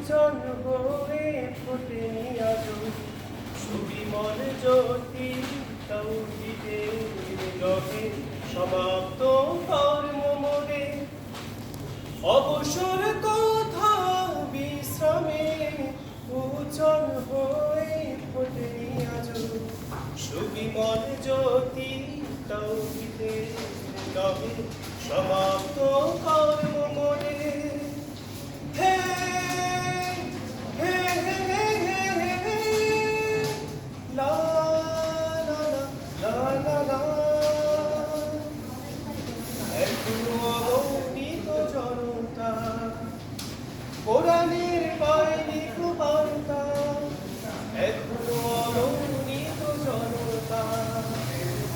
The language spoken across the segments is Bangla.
উজ্জ্বল হয়ে ফোটেনি আজো সুবিমল জ্যোতি তৌহিদের রহে সমাপ্ত কর্ম মোরে অবসর কথা বিশ্রামে উজ্জ্বল হয়ে ফোটেনি আজো সুবিমল জ্যোতি তৌহিদের রহে সমাপ্ত কর্ম মোরে হে হে হে হে হে হে হে লা লা লা লা লা এখনো অগণিত জনতা কোরআনের পায়নি বার্তা এখনো অগণিত জনতা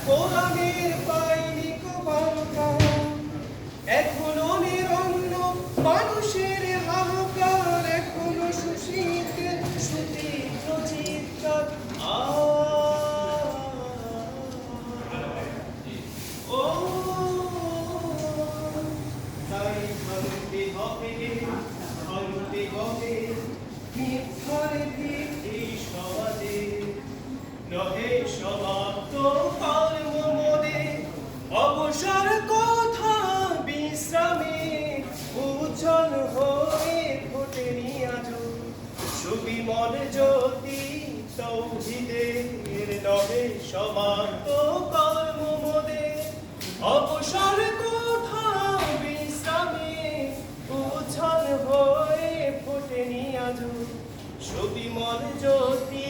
কোরআনের পায়নি বার্তা এখনো নিরন্ন মানুষের হাহাকার এখনো সুশীতের সুতীক্ষ্ণ চিৎকার ও তাই ভাঙতে হবে মিথ্যার ভিত্তি সমাজে নহে সমাপ্ত কর্ম মোদে অবসর কথা বিশ্রামে উজ্জ্বল হয়ে ফোটেনি আজো সুবিমল জ্যোতি তৌহিদের নহে সমাপ্ত কর্ম মোদে অবসর কথা বিশ্রামে উজ্জ্বল হয়ে ফোটেনি আজো সুবিমল জ্যোতি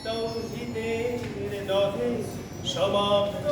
তৌহিদের নহে সমাপ্ত